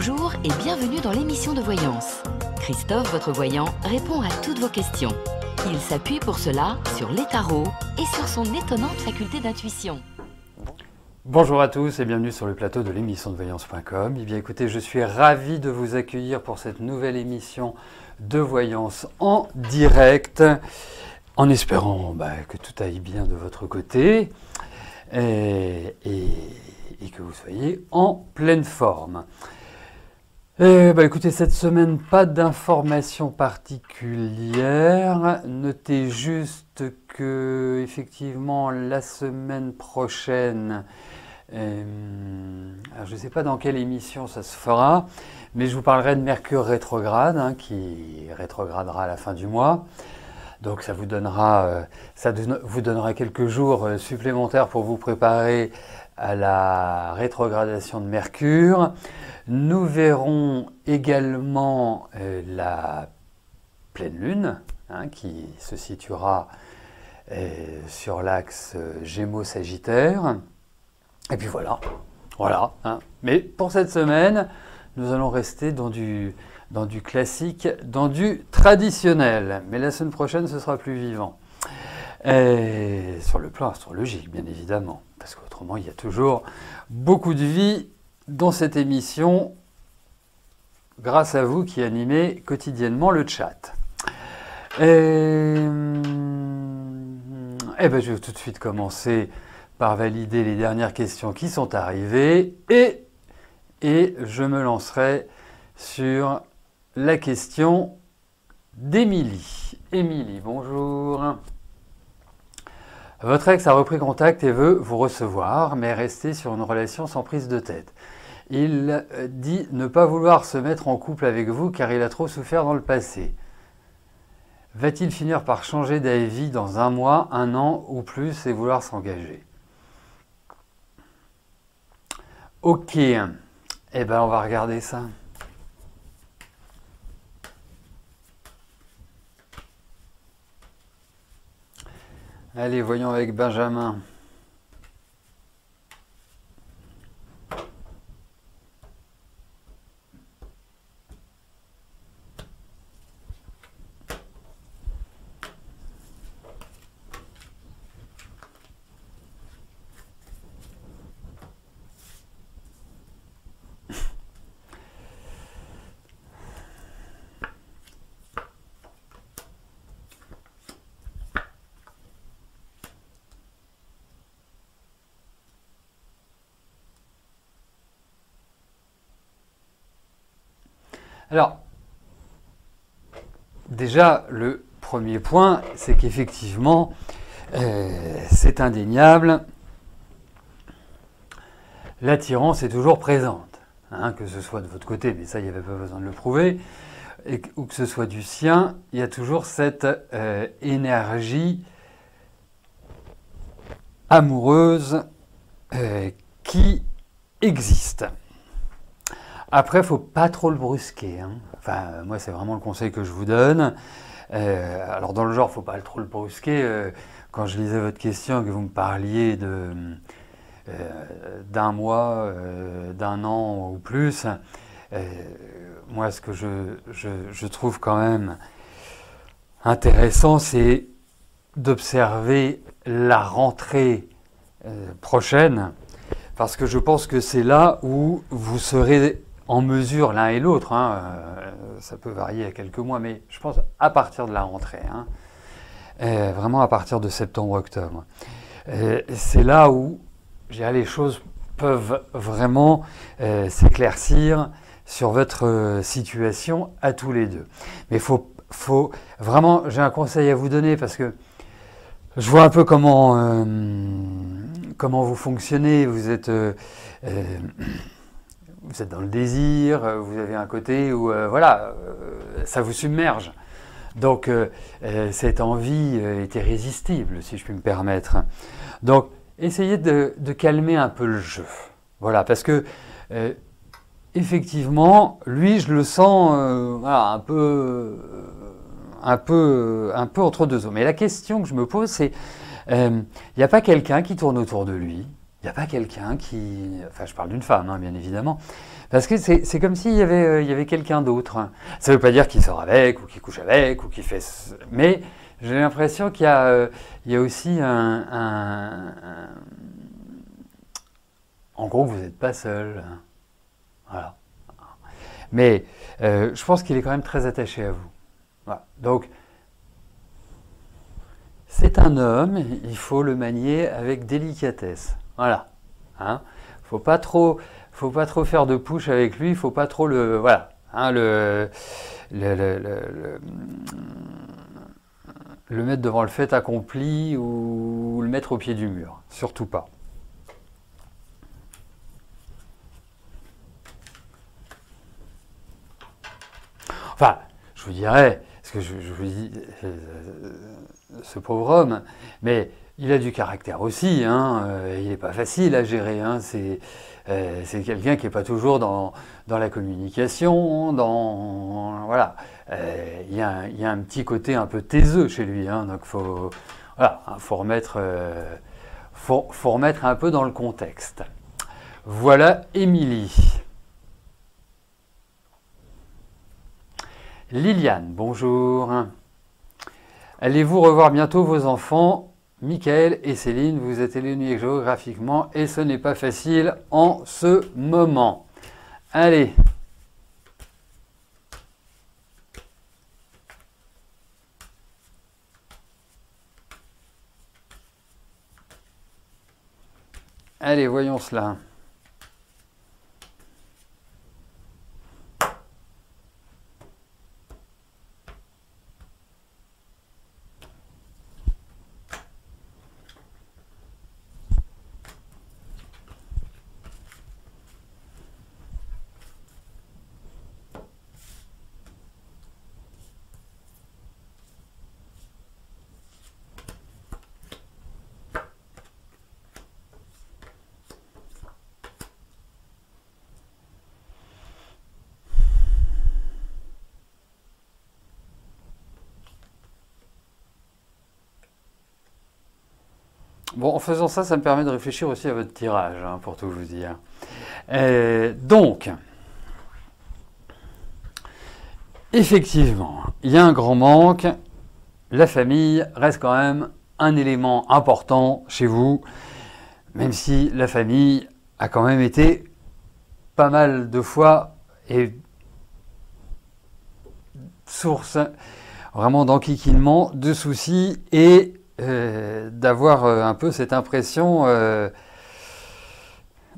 Bonjour et bienvenue dans l'émission de voyance. Christophe, votre voyant, répond à toutes vos questions. Il s'appuie pour cela sur les tarots et sur son étonnante faculté d'intuition. Bonjour à tous et bienvenue sur le plateau de l'émission de voyance.com. Eh bien écoutez, je suis ravi de vous accueillir pour cette nouvelle émission de voyance en direct, en espérant que tout aille bien de votre côté et que vous soyez en pleine forme. Écoutez, cette semaine, pas d'informations particulières. Notez juste que, effectivement, la semaine prochaine, alors je ne sais pas dans quelle émission ça se fera, mais je vous parlerai de Mercure rétrograde, qui rétrogradera à la fin du mois. Donc ça vous donnera quelques jours supplémentaires pour vous préparer à la rétrogradation de Mercure. Nous verrons également la pleine lune qui se situera sur l'axe Gémeaux-Sagittaire. Et puis voilà. Mais pour cette semaine, nous allons rester dans du classique, dans du traditionnel. Mais la semaine prochaine, ce sera plus vivant. Sur le plan astrologique, bien évidemment. Parce qu'autrement, il y a toujours beaucoup de vie dans cette émission, grâce à vous qui animez quotidiennement le chat. Je vais tout de suite commencer par valider les dernières questions qui sont arrivées et je me lancerai sur la question d'Émilie. Émilie, bonjour. Votre ex a repris contact et veut vous recevoir, mais rester sur une relation sans prise de tête. Il dit ne pas vouloir se mettre en couple avec vous car il a trop souffert dans le passé. Va-t-il finir par changer d'avis dans un mois, un an ou plus et vouloir s'engager? Ok, on va regarder ça. Allez, voyons avec Benjamin. Alors, déjà, le premier point, c'est qu'effectivement, c'est indéniable, l'attirance est toujours présente, que ce soit de votre côté, mais ça, il n'y avait pas besoin de le prouver, ou que ce soit du sien, il y a toujours cette énergie amoureuse qui existe. Après, il ne faut pas trop le brusquer. Enfin, moi, c'est vraiment le conseil que je vous donne. Alors, dans le genre, il ne faut pas trop le brusquer. Quand je lisais votre question, que vous me parliez d'un mois, d'un an ou plus, moi, ce que je trouve quand même intéressant, c'est d'observer la rentrée prochaine, parce que je pense que c'est là où vous serez en mesure l'un et l'autre, ça peut varier à quelques mois, mais je pense à partir de la rentrée, vraiment à partir de septembre-octobre. C'est là où les choses peuvent vraiment s'éclaircir sur votre situation à tous les deux. Mais faut vraiment, j'ai un conseil à vous donner parce que je vois un peu comment vous fonctionnez. Vous êtes dans le désir, vous avez un côté où ça vous submerge. Donc cette envie est irrésistible, si je puis me permettre. Donc essayez de calmer un peu le jeu. Voilà, parce que effectivement, lui, je le sens un peu entre deux eaux. Mais la question que je me pose, c'est il n'y a pas quelqu'un qui tourne autour de lui. il n'y a pas quelqu'un qui... Enfin, je parle d'une femme, hein, bien évidemment. Parce que c'est comme s'il y avait quelqu'un d'autre. Ça ne veut pas dire qu'il sort avec, ou qu'il couche avec, ou qu'il fait... Mais j'ai l'impression il y a aussi En gros, vous n'êtes pas seul. Voilà. Mais je pense qu'il est quand même très attaché à vous. Voilà. Donc, c'est un homme, il faut le manier avec délicatesse. Voilà. Hein, faut pas trop faire de push avec lui, il faut pas trop le... Voilà. Hein, le mettre devant le fait accompli ou le mettre au pied du mur. Surtout pas. Enfin, je vous dirais, parce que je vous dis, ce pauvre homme, mais il a du caractère aussi, hein, il n'est pas facile à gérer, hein, c'est quelqu'un qui n'est pas toujours dans la communication, voilà, il y a un petit côté un peu taiseux chez lui, hein, donc voilà, faut remettre un peu dans le contexte. Voilà Émilie. Liliane, bonjour. Allez-vous revoir bientôt vos enfants? Michael et Céline, vous êtes éloignés géographiquement et ce n'est pas facile en ce moment. Allez. Allez, voyons cela. Bon, en faisant ça, ça me permet de réfléchir aussi à votre tirage, hein, pour tout vous dire. Donc, effectivement, il y a un grand manque. La famille reste quand même un élément important chez vous, même si la famille a quand même été pas mal de fois et source vraiment d'enquiquinement, de soucis et d'avoir un peu cette impression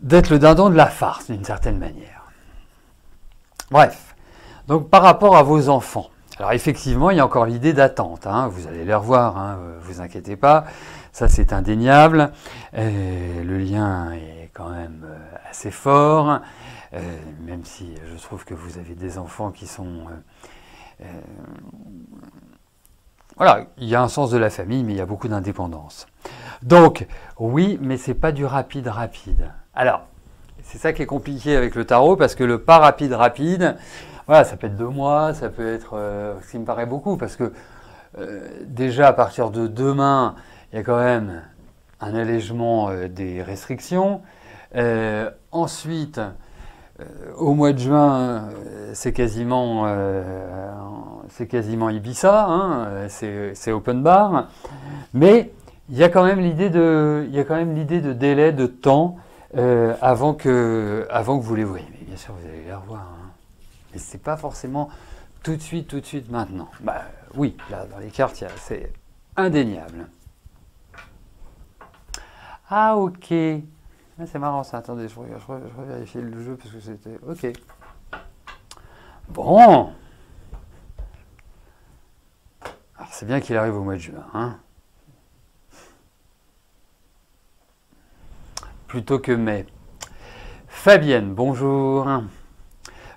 d'être le dindon de la farce d'une certaine manière. Bref, donc par rapport à vos enfants, alors effectivement il y a encore l'idée d'attente, hein, vous allez les revoir, hein, vous inquiétez pas, ça c'est indéniable, le lien est quand même assez fort, même si je trouve que vous avez des enfants qui sont... voilà, il y a un sens de la famille, mais il y a beaucoup d'indépendance. Donc, oui, mais c'est pas du rapide. Alors, c'est ça qui est compliqué avec le tarot, parce que le pas rapide, voilà, ça peut être 2 mois, ça peut être... ce qui me paraît beaucoup, parce que déjà, à partir de demain, il y a quand même un allègement des restrictions. Ensuite, au mois de juin, c'est quasiment Ibiza, hein, c'est open bar, mais il y a quand même l'idée de délai, de temps avant que vous les voyez. Mais bien sûr, vous allez les revoir, hein. Mais c'est pas forcément tout de suite maintenant. Bah oui, là dans les cartes, c'est indéniable. Ah ok. Ah, c'est marrant ça, attendez, je revérifie le jeu parce que c'était... Ok. Bon. Alors c'est bien qu'il arrive au mois de juin, hein. Plutôt que mai. Fabienne, bonjour.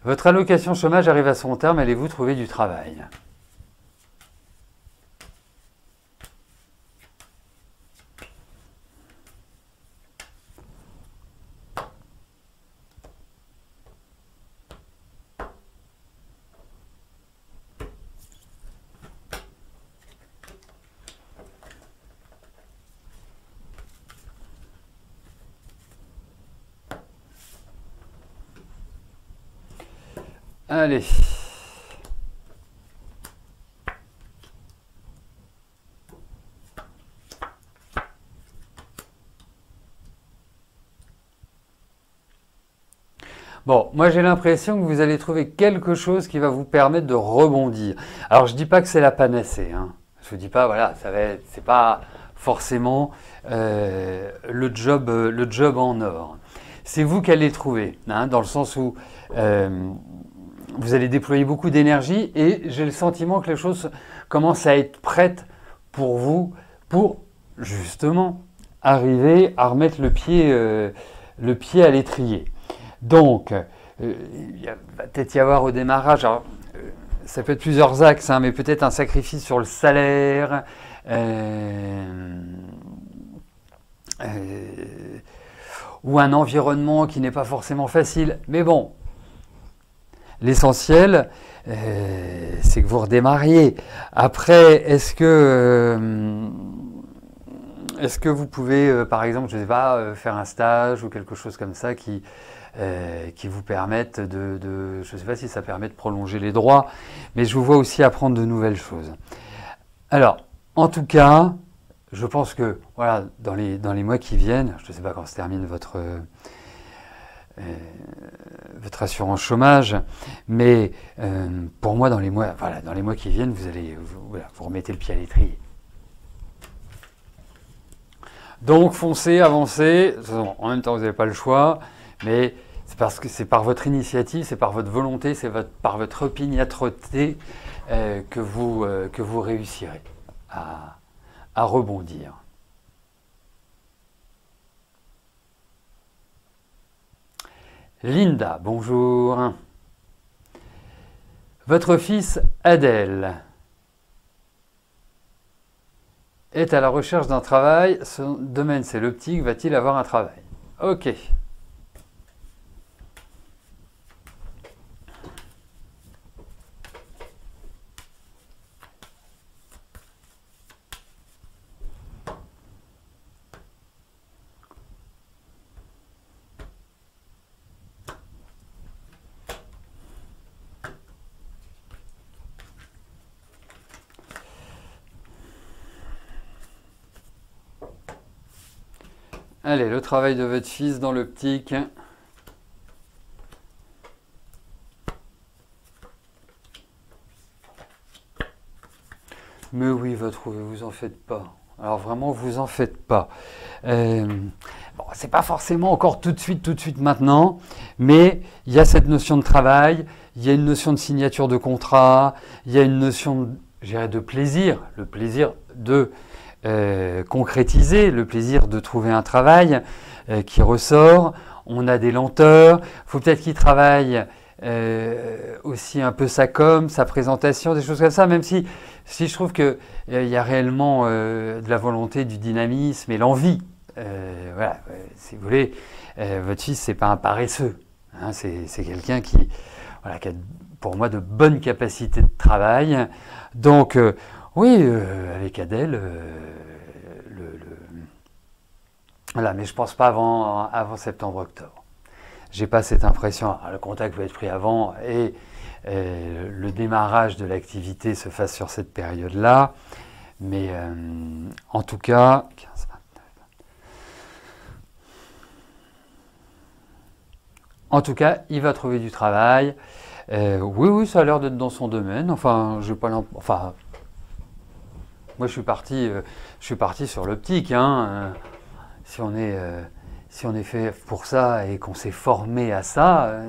Votre allocation chômage arrive à son terme, allez-vous trouver du travail? Allez. Bon, moi j'ai l'impression que vous allez trouver quelque chose qui va vous permettre de rebondir. Alors je dis pas que c'est la panacée, hein. Je vous dis pas, voilà, c'est pas forcément le job en or. C'est vous qui allez le trouver, hein, dans le sens où vous allez déployer beaucoup d'énergie et j'ai le sentiment que les choses commencent à être prêtes pour vous, pour justement arriver à remettre le pied à l'étrier. Donc, il va peut-être y avoir au démarrage, alors, ça peut être plusieurs axes, hein, mais peut-être un sacrifice sur le salaire, ou un environnement qui n'est pas forcément facile. Mais bon, l'essentiel, c'est que vous redémarriez. Après, est-ce que vous pouvez, par exemple, je ne sais pas, faire un stage ou quelque chose comme ça qui vous permettent je ne sais pas si ça permet de prolonger les droits, mais je vous vois aussi apprendre de nouvelles choses. Alors, en tout cas, je pense que voilà, dans les mois qui viennent, je ne sais pas quand se termine votre assurance chômage, mais pour moi, dans les mois qui viennent, vous remettez le pied à l'étrier. Donc, foncez, avancez. En même temps, vous n'avez pas le choix, mais c'est parce que c'est par votre initiative, c'est par votre volonté, par votre opiniâtreté que vous réussirez à rebondir. Linda, bonjour. Votre fils Adèle est à la recherche d'un travail. Son domaine, c'est l'optique. Va-t-il avoir un travail? Ok. Allez, le travail de votre fils dans l'optique. Mais oui, il va trouver, vous en faites pas. Alors vraiment, vous en faites pas. Bon, c'est pas forcément encore tout de suite maintenant, mais il y a cette notion de travail, il y a une notion de signature de contrat, il y a une notion, je dirais, de plaisir, le plaisir de concrétiser, le plaisir de trouver un travail qui ressort. On a des lenteurs, il faut peut-être qu'il travaille aussi un peu sa com, sa présentation, des choses comme ça, même si je trouve qu'il y a réellement de la volonté, du dynamisme et l'envie. Voilà, si vous voulez, votre fils, c'est pas un paresseux, hein, c'est quelqu'un qui a pour moi de bonnes capacités de travail. Donc oui, avec Adèle, voilà, mais je pense pas avant septembre-octobre. J'ai pas cette impression. Alors, le contact peut être pris avant et le démarrage de l'activité se fasse sur cette période-là. Mais en tout cas, 15, 29. En tout cas, il va trouver du travail. Oui, ça a l'air d'être dans son domaine. Enfin, moi, je suis parti sur l'optique, hein. Si on est fait pour ça et qu'on s'est formé à ça,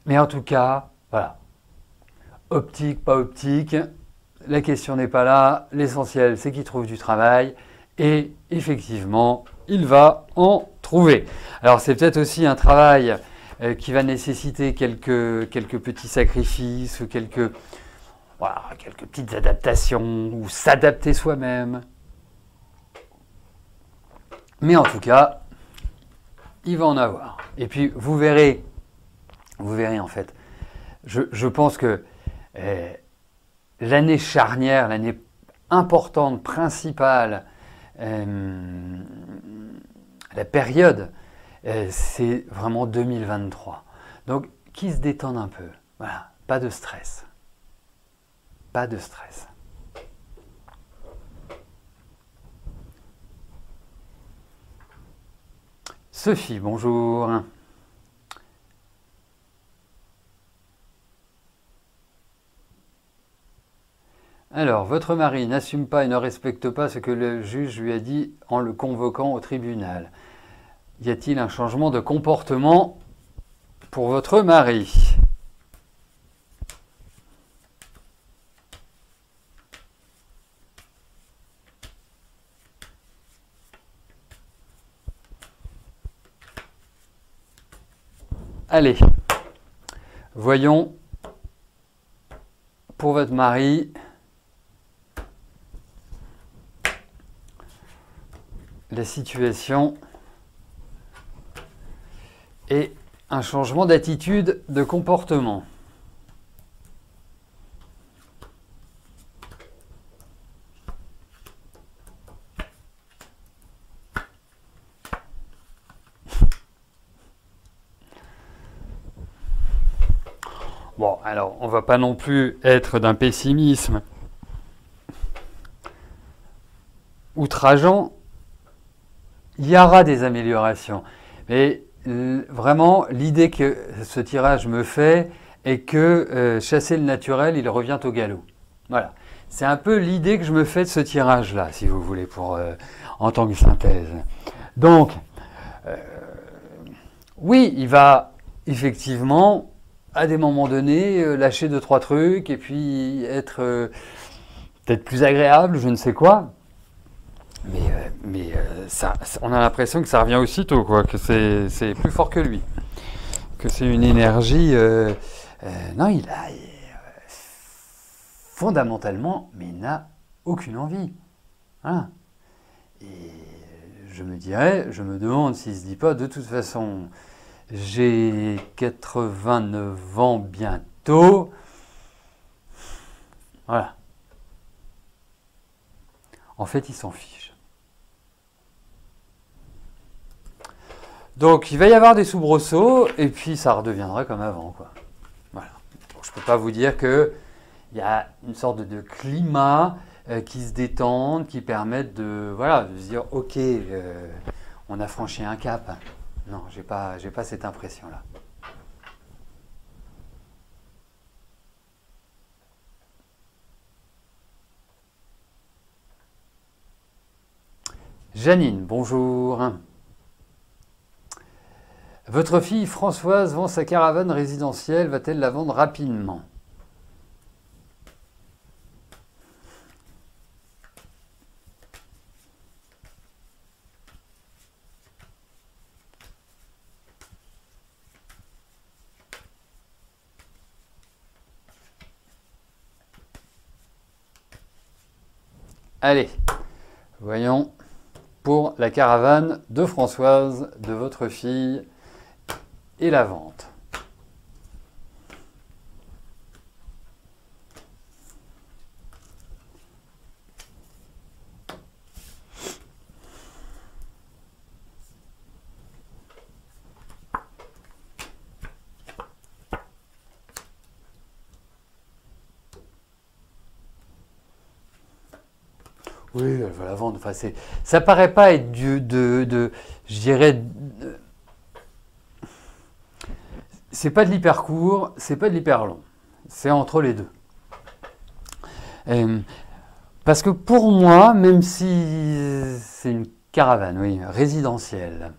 mais en tout cas, voilà. Optique, pas optique, la question n'est pas là. L'essentiel, c'est qu'il trouve du travail et effectivement, il va en trouver. Alors, c'est peut-être aussi un travail qui va nécessiter quelques petits sacrifices ou quelques petites adaptations ou s'adapter soi-même. Mais en tout cas, il va en avoir. Et puis, vous verrez en fait, je pense que l'année charnière, l'année importante, principale, la période, c'est vraiment 2023. Donc, qui se détendent un peu. Voilà, pas de stress. Pas de stress. Sophie, bonjour. Alors, votre mari n'assume pas et ne respecte pas ce que le juge lui a dit en le convoquant au tribunal. Y a-t-il un changement de comportement pour votre mari? Allez, voyons pour votre mari la situation et un changement d'attitude, de comportement. Bon, alors, on ne va pas non plus être d'un pessimisme outrageant. Il y aura des améliorations. Mais vraiment, l'idée que ce tirage me fait est que chasser le naturel, il revient au galop. Voilà. C'est un peu l'idée que je me fais de ce tirage-là, si vous voulez, en tant que synthèse. Donc, oui, il va effectivement, à des moments donnés, lâcher 2-3 trucs et puis être peut-être plus agréable, je ne sais quoi. Mais ça, on a l'impression que ça revient aussitôt, quoi, que c'est plus fort que lui, que c'est une énergie. Non, il a fondamentalement, mais il n'a aucune envie. Voilà. Et je me demande s'il se dit pas, de toute façon, j'ai 89 ans bientôt. Voilà. En fait, il s'en fiche. Donc, il va y avoir des soubresauts, et puis ça redeviendra comme avant, quoi. Voilà. Donc, je ne peux pas vous dire qu'il y a une sorte de climat qui se détende, qui permettent de se dire, ok, on a franchi un cap. Non, j'ai pas cette impression-là. Janine, bonjour. Votre fille Françoise vend sa caravane résidentielle, va-t-elle la vendre rapidement? Allez, voyons pour la caravane de Françoise, de votre fille, et la vente. Oui, elle va la vendre. Enfin, ça paraît pas être je dirais, c'est pas de l'hyper court, c'est pas de l'hyper long. C'est entre les deux. Parce que pour moi, même si c'est une caravane, oui, résidentielle,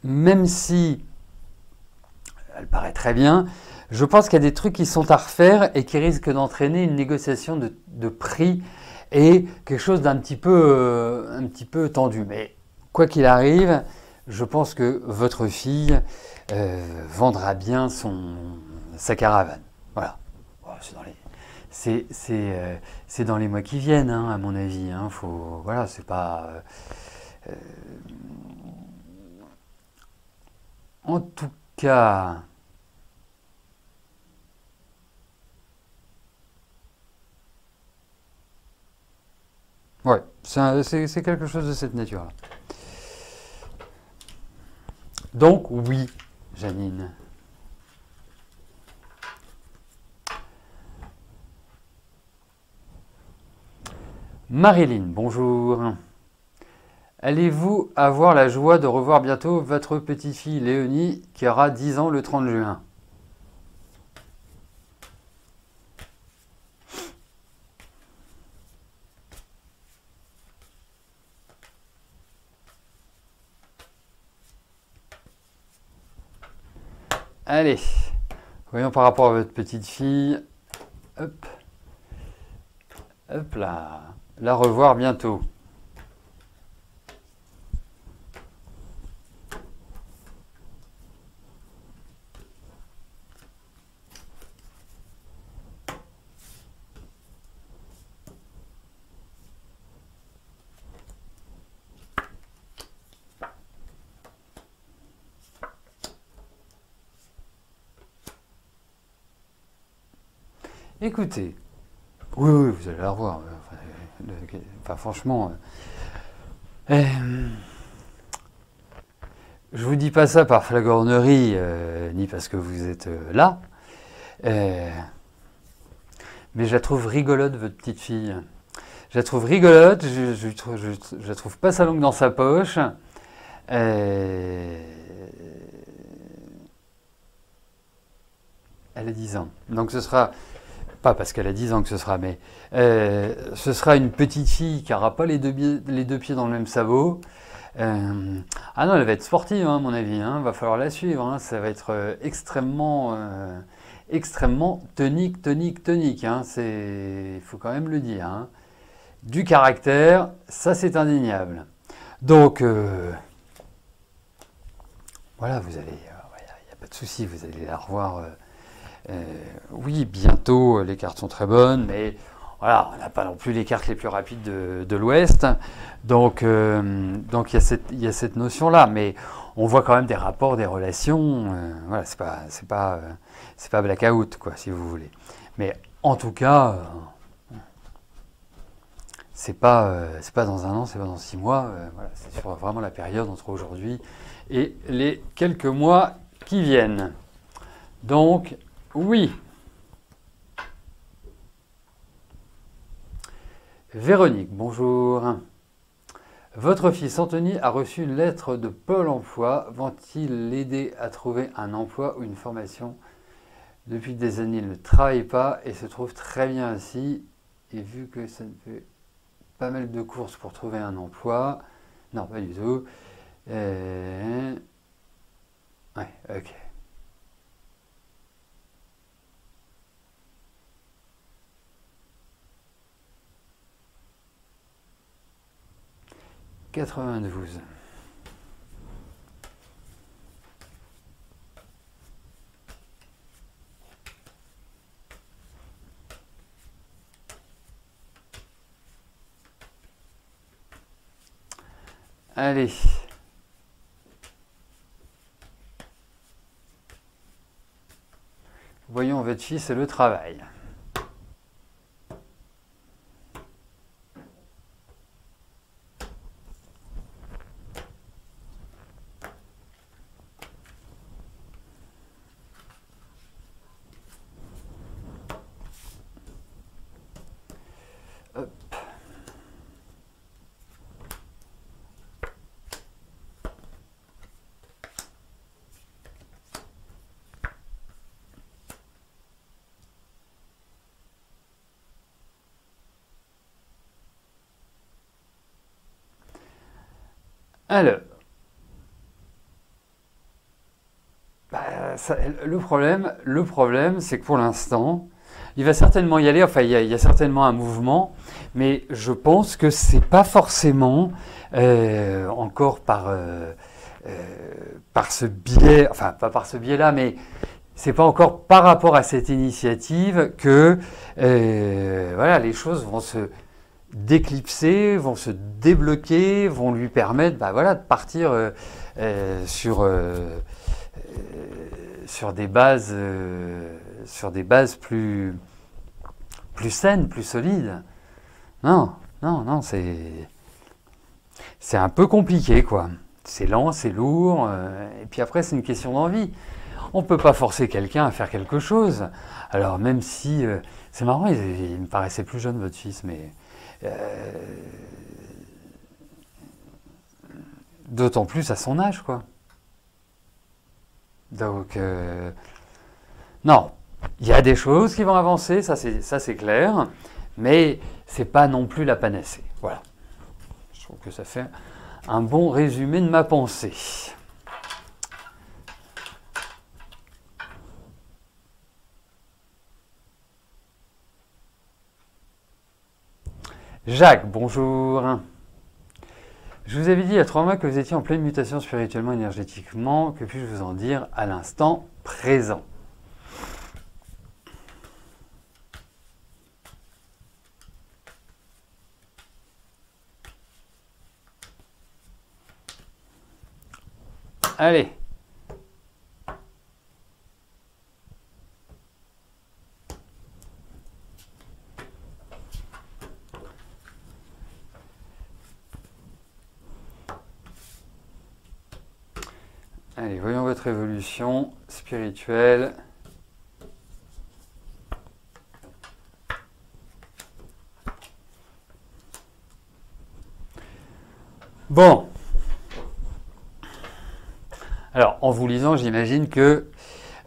même si elle paraît très bien, je pense qu'il y a des trucs qui sont à refaire et qui risquent d'entraîner une négociation de prix et quelque chose d'un petit peu tendu. Mais quoi qu'il arrive, je pense que votre fille vendra bien sa caravane. Voilà. C'est dans les mois qui viennent, hein, à mon avis. Hein. Voilà, c'est pas. En tout cas. Ouais, c'est quelque chose de cette nature-là. Donc oui, Janine. Marilyn, bonjour. Allez-vous avoir la joie de revoir bientôt votre petite-fille Léonie qui aura 10 ans le 30 juin? Allez, voyons par rapport à votre petite fille. Hop, hop là, la revoir bientôt. Écoutez, oui, vous allez la revoir. Enfin, franchement, je vous dis pas ça par flagornerie, ni parce que vous êtes là, mais je la trouve rigolote, votre petite fille. Je la trouve rigolote, je la trouve pas sa langue dans sa poche. Elle a 10 ans. Donc ce sera, pas parce qu'elle a 10 ans que ce sera, mais ce sera une petite fille qui n'aura pas les deux pieds dans le même sabot. Ah non, elle va être sportive, hein, à mon avis. Hein, va falloir la suivre. Hein, ça va être extrêmement tonique. Hein, il faut quand même le dire. Hein. Du caractère, ça c'est indéniable. Donc, voilà, vous allez, il n'y a pas de souci, vous allez la revoir. Oui, bientôt, les cartes sont très bonnes, mais voilà, on n'a pas non plus les cartes les plus rapides de l'Ouest. Donc, il y a cette notion-là, mais on voit quand même des rapports, des relations. Voilà, c'est pas blackout, quoi, si vous voulez. Mais en tout cas, c'est pas dans un an, c'est pas dans 6 mois. Voilà, c'est sur vraiment la période entre aujourd'hui et les quelques mois qui viennent. Donc, oui. Véronique, bonjour. Votre fils Anthony a reçu une lettre de Pôle emploi. Vont-ils l'aider à trouver un emploi ou une formation? Depuis des années, il ne travaille pas et se trouve très bien ainsi. Et vu que ça ne fait pas mal de courses pour trouver un emploi. Non, pas du tout. Ouais, ok. « 92. Allez. Voyons votre fils et le travail. Hop. Alors, le problème, c'est que pour l'instant, il va certainement y aller, enfin il y a certainement un mouvement, mais je pense que c'est pas forcément encore par ce biais, enfin pas par ce biais-là, mais c'est pas encore par rapport à cette initiative que voilà, les choses vont se d'éclipser, vont se débloquer, vont lui permettre voilà, de partir sur des bases plus saines, plus solides. Non, c'est un peu compliqué, quoi. c'est lent, c'est lourd, et puis après c'est une question d'envie. On ne peut pas forcer quelqu'un à faire quelque chose. Alors même si, c'est marrant, il me paraissait plus jeune votre fils, mais d'autant plus à son âge, quoi. Donc, non, il y a des choses qui vont avancer, ça c'est clair, mais c'est pas non plus la panacée. Voilà. Je trouve que ça fait un bon résumé de ma pensée. Jacques, bonjour. Je vous avais dit il y a 3 mois que vous étiez en pleine mutation spirituellement, énergétiquement. Que puis-je vous en dire à l'instant présent? Allez. Allez, voyons votre évolution spirituelle. Bon. Alors, en vous lisant, j'imagine que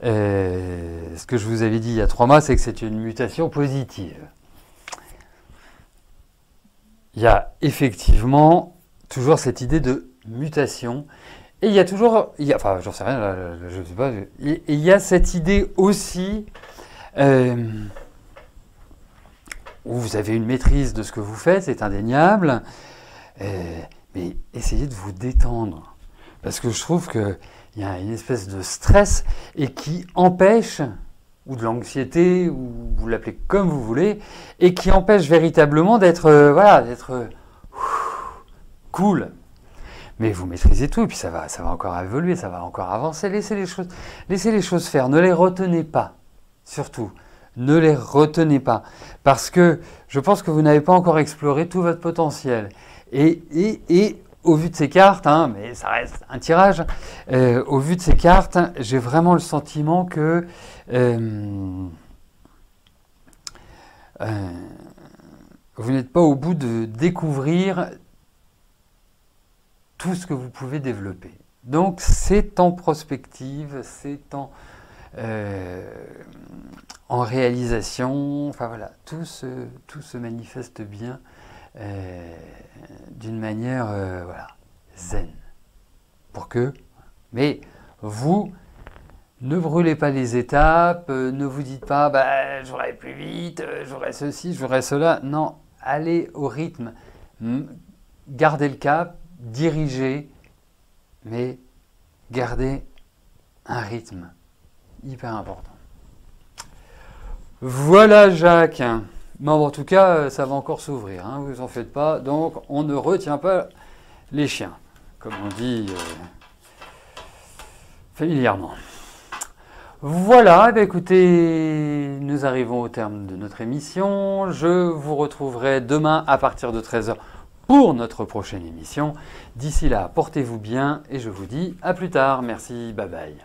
ce que je vous avais dit il y a 3 mois, c'est que c'est une mutation positive. Il y a effectivement toujours cette idée de mutation. Et il y a toujours, enfin, j'en sais rien, je ne sais pas, et il y a cette idée aussi où vous avez une maîtrise de ce que vous faites, c'est indéniable, mais essayez de vous détendre. Parce que je trouve qu'il y a une espèce de stress et qui empêche, ou de l'anxiété, ou vous l'appelez comme vous voulez, et qui empêche véritablement d'être voilà, d'être cool. Mais vous maîtrisez tout, et puis ça va encore évoluer, ça va encore avancer. Laissez les choses faire, ne les retenez pas, surtout. Ne les retenez pas, parce que je pense que vous n'avez pas encore exploré tout votre potentiel. Et au vu de ces cartes, hein, mais ça reste un tirage, au vu de ces cartes, j'ai vraiment le sentiment que vous n'êtes pas au bout de découvrir tout ce que vous pouvez développer. Donc c'est en prospective, c'est en réalisation, enfin voilà, tout se manifeste bien d'une manière voilà, zen. Mais vous ne brûlez pas les étapes, ne vous dites pas bah, j'aurai plus vite, j'aurai ceci, j'aurai cela. Non, allez au rythme, gardez le cap, dirigez, mais gardez un rythme hyper important. Voilà Jacques. Bon, en tout cas, ça va encore s'ouvrir, hein, vous en faites pas. Donc, on ne retient pas les chiens, comme on dit familièrement. Voilà, eh bien, écoutez, nous arrivons au terme de notre émission. Je vous retrouverai demain à partir de 13h pour notre prochaine émission. D'ici là, portez-vous bien et je vous dis à plus tard. Merci, bye bye.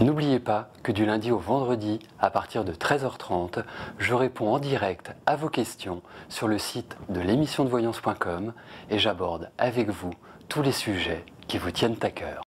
N'oubliez pas que du lundi au vendredi, à partir de 13h30, je réponds en direct à vos questions sur le site de l'émissiondevoyance.com et j'aborde avec vous tous les sujets qui vous tiennent à cœur.